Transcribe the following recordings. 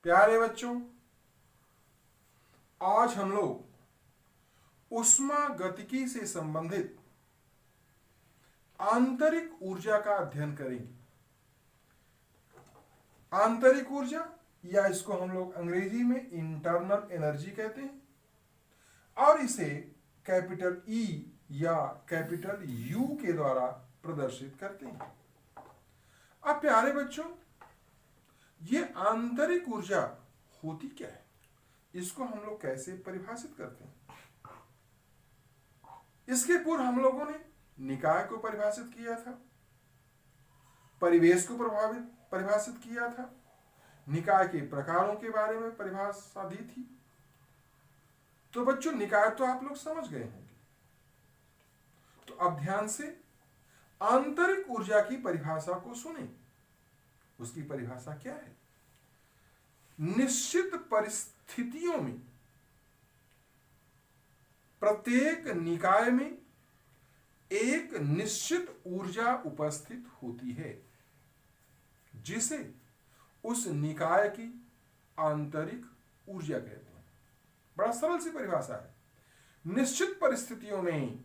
प्यारे बच्चों, आज हम लोग ऊष्मागतिकी से संबंधित आंतरिक ऊर्जा का अध्ययन करेंगे। आंतरिक ऊर्जा या इसको हम लोग अंग्रेजी में इंटरनल एनर्जी कहते हैं और इसे कैपिटल ई या कैपिटल यू के द्वारा प्रदर्शित करते हैं। अब प्यारे बच्चों, ये आंतरिक ऊर्जा होती क्या है, इसको हम लोग कैसे परिभाषित करते हैं? इसके पूर्व हम लोगों ने निकाय को परिभाषित किया था, परिवेश को परिभाषित किया था, निकाय के प्रकारों के बारे में परिभाषा दी थी। तो बच्चों, निकाय तो आप लोग समझ गए होंगे। तो अब ध्यान से आंतरिक ऊर्जा की परिभाषा को सुने। उसकी परिभाषा क्या है? निश्चित परिस्थितियों में प्रत्येक निकाय में एक निश्चित ऊर्जा उपस्थित होती है जिसे उस निकाय की आंतरिक ऊर्जा कहते हैं। बड़ा सरल सी परिभाषा है। निश्चित परिस्थितियों में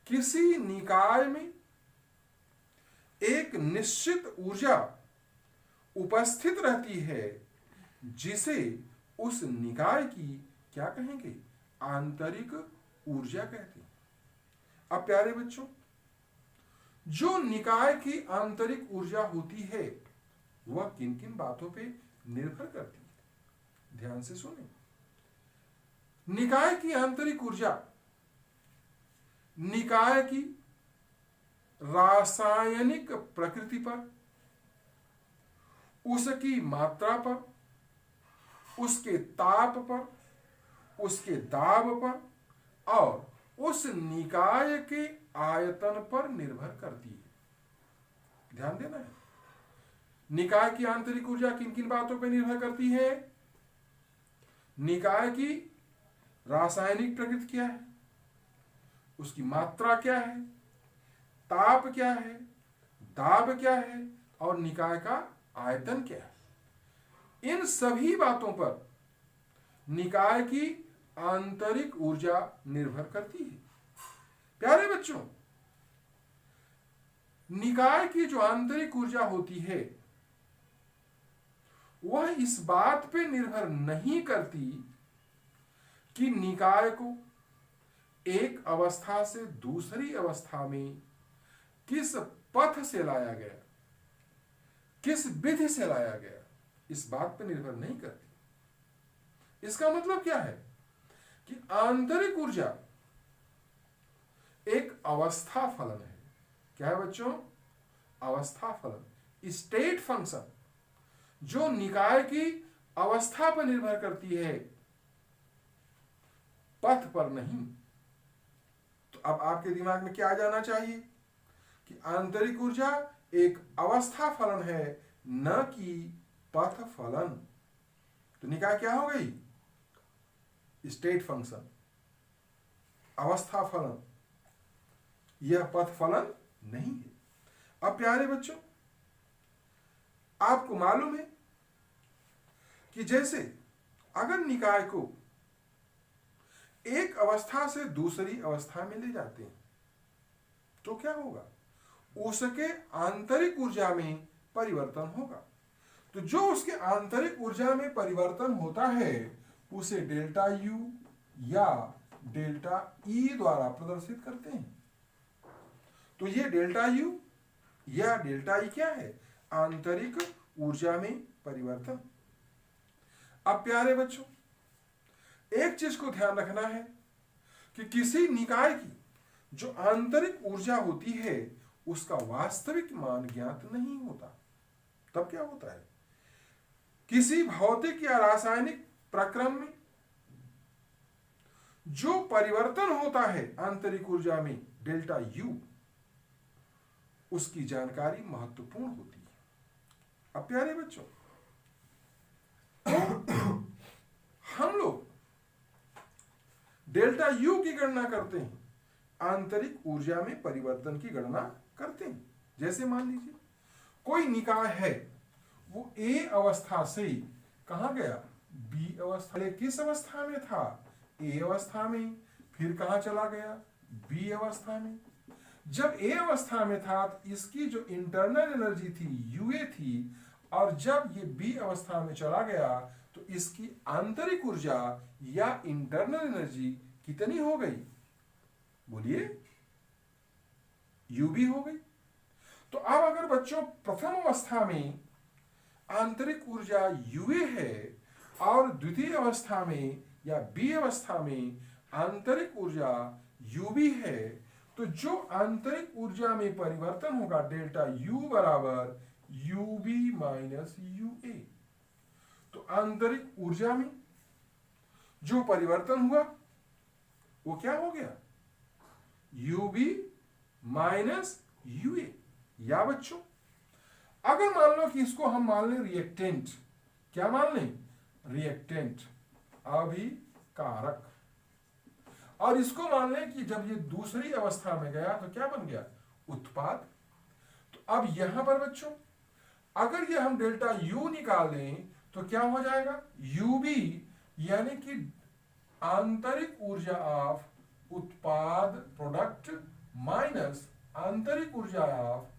किसी निकाय में एक निश्चित ऊर्जा उपस्थित रहती है जिसे उस निकाय की क्या कहेंगे? आंतरिक ऊर्जा कहते हैं। अब प्यारे बच्चों, जो निकाय की आंतरिक ऊर्जा होती है वह किन किन बातों पे निर्भर करती है? ध्यान से सुने। निकाय की आंतरिक ऊर्जा निकाय की रासायनिक प्रकृति पर, उसकी मात्रा पर, उसके ताप पर, उसके दाब पर और उस निकाय के आयतन पर निर्भर करती है। ध्यान देना है। निकाय की आंतरिक ऊर्जा किन किन बातों पर निर्भर करती है? निकाय की रासायनिक प्रकृति क्या है, उसकी मात्रा क्या है, ताप क्या है, दाब क्या है और निकाय का आयतन क्या है। इन सभी बातों पर निकाय की आंतरिक ऊर्जा निर्भर करती है। प्यारे बच्चों, निकाय की जो आंतरिक ऊर्जा होती है वह इस बात पे निर्भर नहीं करती कि निकाय को एक अवस्था से दूसरी अवस्था में किस पथ से लाया गया, किस विधि से लाया गया, इस बात पर निर्भर नहीं करती। इसका मतलब क्या है कि आंतरिक ऊर्जा एक अवस्था फलन है। क्या है बच्चों? अवस्था फलन, स्टेट फंक्शन, जो निकाय की अवस्था पर निर्भर करती है, पथ पर नहीं। तो अब आपके दिमाग में क्या आ जाना चाहिए कि आंतरिक ऊर्जा एक अवस्था फलन है, न कि पथ फलन। तो निकाय क्या हो गई? स्टेट फंक्शन, अवस्था फलन, यह पथ फलन नहीं है। अब प्यारे बच्चों, आपको मालूम है कि जैसे अगर निकाय को एक अवस्था से दूसरी अवस्था में ले जाते हैं तो क्या होगा? उसके आंतरिक ऊर्जा में परिवर्तन होगा। तो जो उसके आंतरिक ऊर्जा में परिवर्तन होता है उसे डेल्टा यू या डेल्टा ई द्वारा प्रदर्शित करते हैं। तो ये डेल्टा यू या डेल्टा ई क्या है? आंतरिक ऊर्जा में परिवर्तन। अब प्यारे बच्चों, एक चीज को ध्यान रखना है कि किसी निकाय की जो आंतरिक ऊर्जा होती है उसका वास्तविक मान ज्ञात नहीं होता। तब क्या होता है? किसी भौतिक या रासायनिक प्रक्रम में जो परिवर्तन होता है आंतरिक ऊर्जा में डेल्टा यू, उसकी जानकारी महत्वपूर्ण होती है। अब प्यारे बच्चों, हम लोग डेल्टा यू की गणना करते हैं, आंतरिक ऊर्जा में परिवर्तन की गणना करते हैं। जैसे मान लीजिए कोई निकाय है, वो ए अवस्था से कहां गया, बी अवस्था। किस अवस्था में था, ए अवस्था में, फिर कहां चला गया, बी अवस्था में। जब ए अवस्था में था तो इसकी जो इंटरनल एनर्जी थी यूए थी, और जब ये बी अवस्था में चला गया तो इसकी आंतरिक ऊर्जा या इंटरनल एनर्जी कितनी हो गई, बोलिए, यूबी हो गई। तो अब अगर बच्चों प्रथम अवस्था में आंतरिक ऊर्जा यूए है और द्वितीय अवस्था में या बी अवस्था में आंतरिक ऊर्जा यूबी है, तो जो आंतरिक ऊर्जा में परिवर्तन होगा डेल्टा यू बराबर यूबी माइनस यूए। तो आंतरिक ऊर्जा में जो परिवर्तन हुआ वो क्या हो गया, यूबी माइनस यूए। या बच्चों अगर मान लो कि इसको हम मान लें रिएक्टेंट, क्या मान लें, रिएक्टेंट, अभिकारक, और इसको मान लें कि जब ये दूसरी अवस्था में गया तो क्या बन गया, उत्पाद। तो अब यहां पर बच्चों अगर ये हम डेल्टा यू निकाल दें तो क्या हो जाएगा, यूबी यानी कि आंतरिक ऊर्जा ऑफ उत्पाद प्रोडक्ट माइनस आंतरिक ऊर्जा ऑफ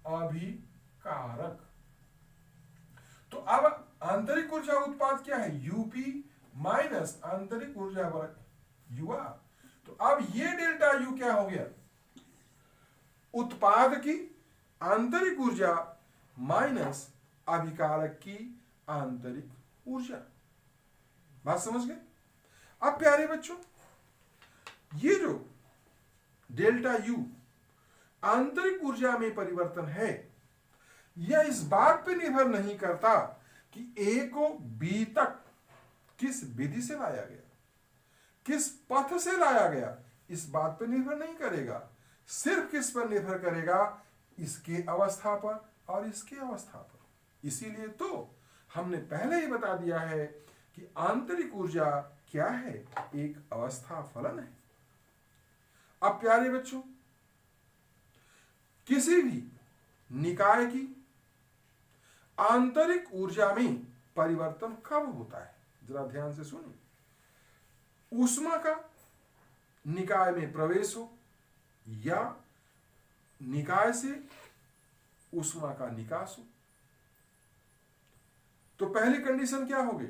अभिकारक। तो अब आंतरिक ऊर्जा उत्पाद क्या है, यूपी माइनस आंतरिक ऊर्जा युवा। तो अब ये डेल्टा यू क्या हो गया, उत्पाद की आंतरिक ऊर्जा माइनस अभिकारक की आंतरिक ऊर्जा। बात समझ गए। अब प्यारे बच्चों ये जो डेल्टा यू आंतरिक ऊर्जा में परिवर्तन है, यह इस बात पर निर्भर नहीं करता कि ए को बी तक किस विधि से लाया गया, किस पथ से लाया गया, इस बात पर निर्भर नहीं करेगा। सिर्फ किस पर निर्भर करेगा, इसके अवस्था पर और इसके अवस्था पर। इसीलिए तो हमने पहले ही बता दिया है कि आंतरिक ऊर्जा क्या है, एक अवस्था फलन है। अब प्यारे बच्चों किसी भी निकाय की आंतरिक ऊर्जा में परिवर्तन कब होता है, जरा ध्यान से सुनिए। ऊष्मा का निकाय में प्रवेश हो या निकाय से ऊष्मा का निकास हो, तो पहली कंडीशन क्या होगी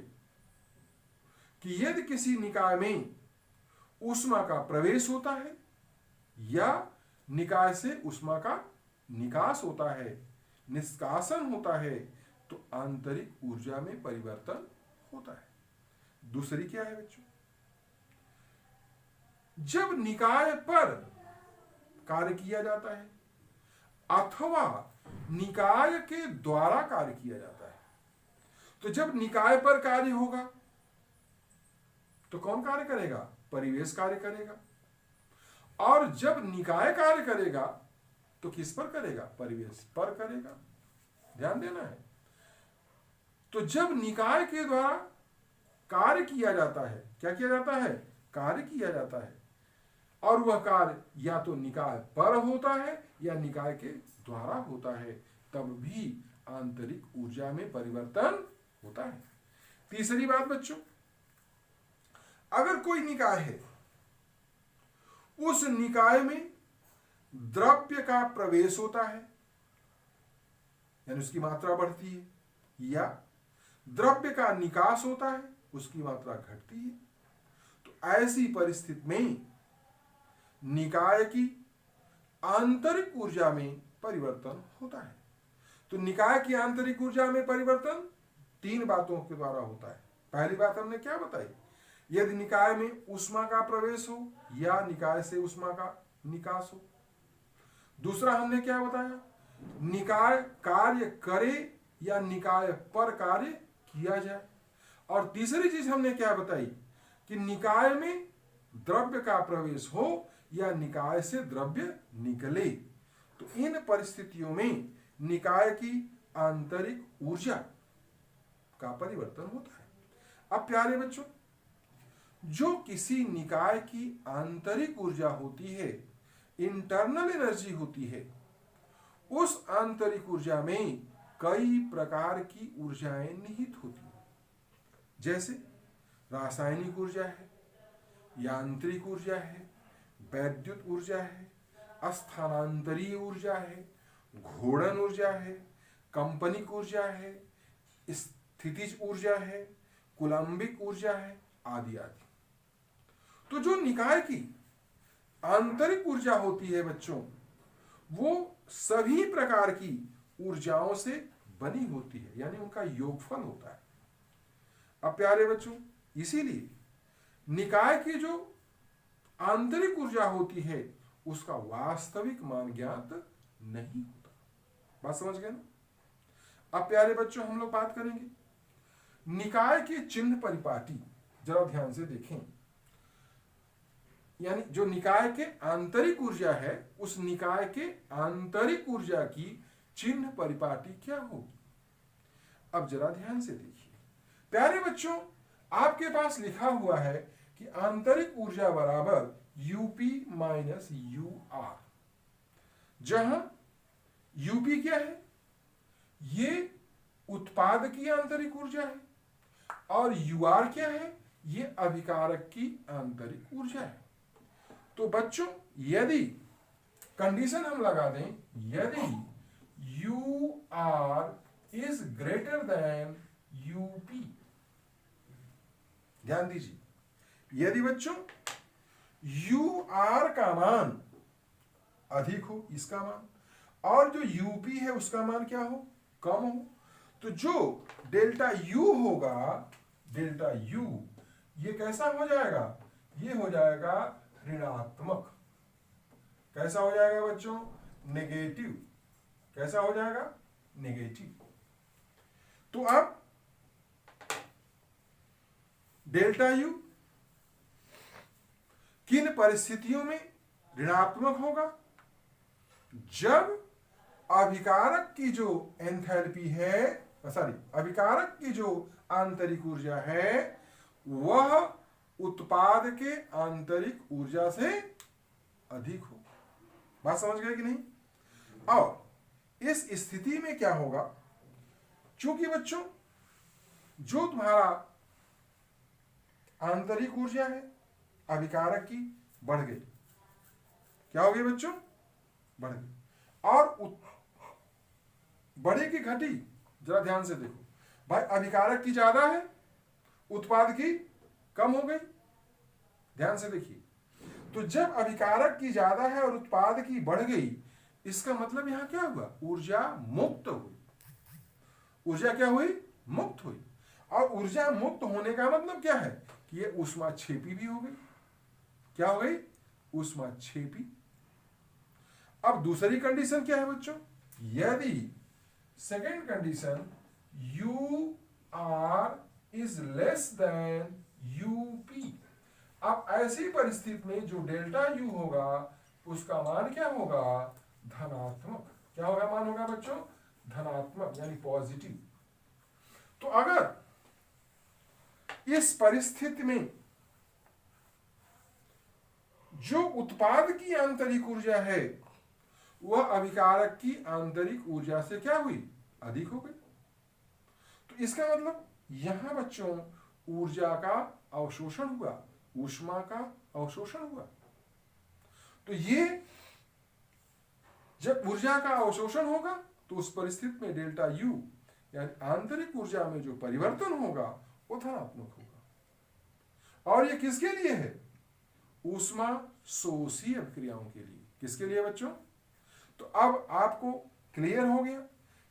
कि यदि किसी निकाय में ऊष्मा का प्रवेश होता है या निकाय से ऊष्मा का निकास होता है, निष्कासन होता है, तो आंतरिक ऊर्जा में परिवर्तन होता है। दूसरी क्या है बच्चों, जब निकाय पर कार्य किया जाता है अथवा निकाय के द्वारा कार्य किया जाता है, तो जब निकाय पर कार्य होगा तो कौन कार्य करेगा, परिवेश कार्य करेगा, और जब निकाय कार्य करेगा तो किस पर करेगा, परिवेश पर करेगा। ध्यान देना है। तो जब निकाय के द्वारा कार्य किया जाता है, क्या किया जाता है, कार्य किया जाता है, और वह कार्य या तो निकाय पर होता है या निकाय के द्वारा होता है, तब भी आंतरिक ऊर्जा में परिवर्तन होता है। तीसरी बात बच्चों, अगर कोई निकाय है, उस निकाय में द्रव्य का प्रवेश होता है यानी उसकी मात्रा बढ़ती है, या द्रव्य का निकास होता है, उसकी मात्रा घटती है, तो ऐसी परिस्थिति में निकाय की आंतरिक ऊर्जा में परिवर्तन होता है। तो निकाय की आंतरिक ऊर्जा में परिवर्तन तीन बातों के द्वारा होता है। पहली बात हमने क्या बताई, यदि निकाय में ऊष्मा का प्रवेश हो या निकाय से ऊष्मा का निकास हो। दूसरा हमने क्या बताया, निकाय कार्य करे या निकाय पर कार्य किया जाए। और तीसरी चीज हमने क्या बताई कि निकाय में द्रव्य का प्रवेश हो या निकाय से द्रव्य निकले। तो इन परिस्थितियों में निकाय की आंतरिक ऊर्जा का परिवर्तन होता है। अब प्यारे बच्चों, जो किसी निकाय की आंतरिक ऊर्जा होती है, इंटरनल एनर्जी होती है, उस आंतरिक ऊर्जा में कई प्रकार की ऊर्जाएं निहित होती हैं। जैसे रासायनिक ऊर्जा है, यांत्रिक ऊर्जा है, वैद्युत ऊर्जा है, स्थानांतरीय ऊर्जा है, घूर्णन ऊर्जा है, कंपनिक ऊर्जा है, स्थितिज ऊर्जा है, कुलंबिक ऊर्जा है, आदि आदि। तो जो निकाय की आंतरिक ऊर्जा होती है बच्चों, वो सभी प्रकार की ऊर्जाओं से बनी होती है, यानी उनका योगफल होता है। अब प्यारे बच्चों, इसीलिए निकाय की जो आंतरिक ऊर्जा होती है उसका वास्तविक मान ज्ञात नहीं होता। बात समझ गए ना। अब प्यारे बच्चों, हम लोग बात करेंगे निकाय के चिन्ह परिपाटी। जरा ध्यान से देखें, यानी जो निकाय के आंतरिक ऊर्जा है, उस निकाय के आंतरिक ऊर्जा की चिन्ह परिपाटी क्या होगी। अब जरा ध्यान से देखिए प्यारे बच्चों, आपके पास लिखा हुआ है कि आंतरिक ऊर्जा बराबर यूपी माइनस यू आर, जहां यूपी क्या है, ये उत्पाद की आंतरिक ऊर्जा है, और यू आर क्या है, ये अभिकारक की आंतरिक ऊर्जा है। तो बच्चों, यदि कंडीशन हम लगा दें, यदि U R is greater than U P, ध्यान दीजिए, यदि बच्चों यू आर का मान अधिक हो, इसका मान, और जो यूपी है उसका मान क्या हो, कम हो, तो जो डेल्टा यू होगा, डेल्टा यू, ये कैसा हो जाएगा, ये हो जाएगा ऋणात्मक। कैसा हो जाएगा बच्चों, नेगेटिव। कैसा हो जाएगा, नेगेटिव। तो अब डेल्टा यू किन परिस्थितियों में ऋणात्मक होगा, जब अभिकारक की जो एंथैल्पी है, सॉरी, अभिकारक की जो आंतरिक ऊर्जा है वह उत्पाद के आंतरिक ऊर्जा से अधिक हो। बात समझ गए कि नहीं। और इस स्थिति में क्या होगा, चूंकि बच्चों जो तुम्हारा आंतरिक ऊर्जा है अभिकारक की बढ़ गई, क्या हो गई बच्चों, बढ़ गई, और बढ़ी की घटी, जरा ध्यान से देखो भाई, अभिकारक की ज्यादा है, उत्पाद की कम हो गई। ध्यान से देखिए, तो जब अभिकारक की ज्यादा है और उत्पाद की बढ़ गई, इसका मतलब यहां क्या हुआ, ऊर्जा मुक्त हुई। ऊर्जा क्या हुई, मुक्त हुई। और ऊर्जा मुक्त होने का मतलब क्या है कि ये ऊष्माक्षेपी भी हो गई। क्या हो गई, ऊष्माक्षेपी। अब दूसरी कंडीशन क्या है बच्चों, यदि second condition U R is less than U P, अब ऐसी परिस्थिति में जो डेल्टा यू होगा उसका मान क्या होगा, धनात्मक। क्या होगा, मान होगा बच्चों, धनात्मक, यानी पॉजिटिव। तो अगर इस परिस्थिति में जो उत्पाद की आंतरिक ऊर्जा है वह अभिकारक की आंतरिक ऊर्जा से क्या हुई, अधिक हो गई, तो इसका मतलब यहां बच्चों ऊर्जा का अवशोषण हुआ, ऊष्मा का अवशोषण हुआ। तो ये जब ऊर्जा का अवशोषण होगा तो उस परिस्थिति में डेल्टा यू यानी आंतरिक ऊर्जा में जो परिवर्तन होगा वो धनात्मक होगा। और ये किसके लिए है, ऊष्मा शोषी अभिक्रियाओं के लिए। किसके लिए बच्चों, तो अब आपको क्लियर हो गया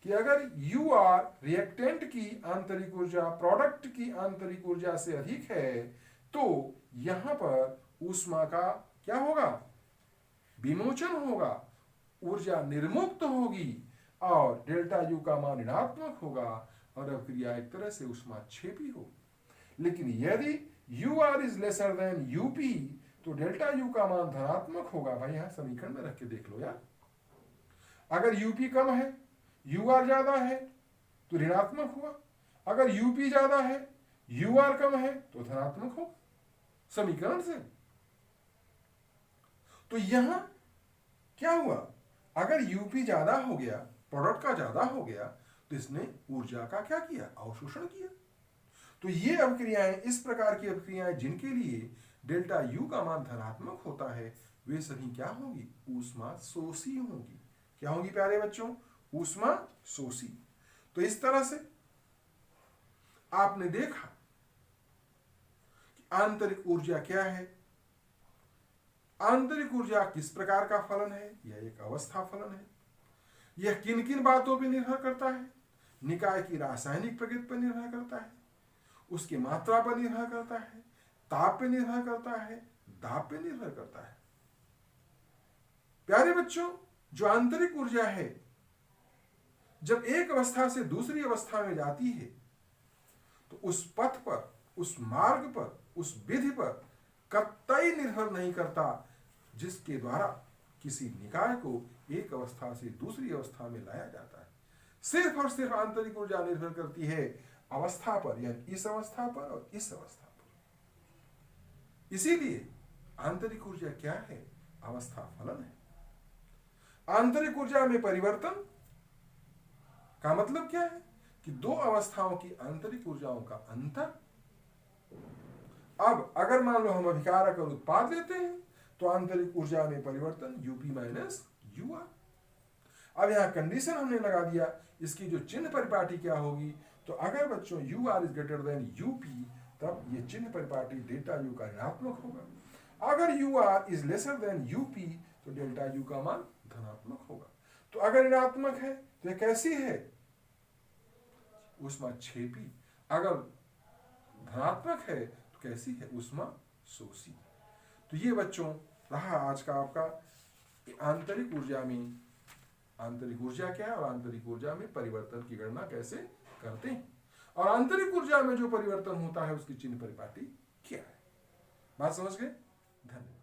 कि अगर यू आर रिएक्टेंट की आंतरिक ऊर्जा प्रोडक्ट की आंतरिक ऊर्जा से अधिक है तो यहां पर ऊष्मा का क्या होगा, विमोचन होगा, ऊर्जा निर्मुक्त होगी और डेल्टा यू का मान ऋणात्मक होगा और अभिक्रिया एक तरह से ऊष्माक्षेपी हो। लेकिन यदि U R is lesser than U P तो डेल्टा यू का मान धनात्मक होगा। भाई यहां समीकरण में रख के देख लो यार, अगर यूपी कम है यू आर ज्यादा है तो ऋणात्मक हुआ, अगर यूपी ज्यादा है यू आर कम है तो धनात्मक हो समीकरण से। तो यहां क्या हुआ, अगर यूपी ज्यादा हो गया, प्रोडक्ट का ज्यादा हो गया, तो इसने ऊर्जा का क्या किया, अवशोषण किया। तो ये अभिक्रियाएं, इस प्रकार की अभिक्रियाएं जिनके लिए डेल्टा यू का मान धनात्मक होता है, वे सभी क्या होंगी? ऊष्मा शोषी होंगी। क्या होंगी प्यारे बच्चों? ऊष्मा शोषी। तो इस तरह से आपने देखा कि आंतरिक ऊर्जा क्या है। आंतरिक ऊर्जा किस प्रकार का फलन है? यह एक अवस्था फलन है। यह किन किन बातों पर निर्भर करता है? निकाय की रासायनिक प्रकृति पर निर्भर करता है, उसकी मात्रा पर निर्भर करता है, ताप पर निर्भर करता है, दाब पर निर्भर करता है। प्यारे बच्चों, जो आंतरिक ऊर्जा है जब एक अवस्था से दूसरी अवस्था में जाती है तो उस पथ पर, उस मार्ग पर, उस विधि पर कतई निर्भर नहीं करता जिसके द्वारा किसी निकाय को एक अवस्था से दूसरी अवस्था में लाया जाता है। सिर्फ और सिर्फ आंतरिक ऊर्जा निर्भर करती है अवस्था पर, यानी इस अवस्था पर और इस अवस्था पर। इसीलिए आंतरिक ऊर्जा क्या है? अवस्था फलन है। आंतरिक ऊर्जा में परिवर्तन का मतलब क्या है? कि दो अवस्थाओं की आंतरिक ऊर्जाओं का अंतर। अब अगर मान लो हम अभिकारक और उत्पाद लेते हैं तो आंतरिक ऊर्जा में परिवर्तन यूपी माइनस यू आर। अब यहां कंडीशन हमने लगा दिया, इसकी जो चिन्ह परिपाटी क्या होगी? तो अगर बच्चों U R is greater than U P, तब ये चिन्ह परिपाटी डेल्टा यू का ऋणात्मक होगा। अगर U R is lesser than U P तो डेल्टा यू का मान धनात्मक होगा। तो अगर ऋणात्मक है तो यह कैसी है? ऊष्मा क्षेपी। अगर धनात्मक है तो कैसी है? ऊष्मा शोषी। तो ये बच्चों रहा आज का आपका आंतरिक ऊर्जा में, आंतरिक ऊर्जा क्या है और आंतरिक ऊर्जा में परिवर्तन की गणना कैसे करते हैं, और आंतरिक ऊर्जा में जो परिवर्तन होता है उसकी चिन्ह परिपाटी क्या है। बात समझ गए? धन्यवाद।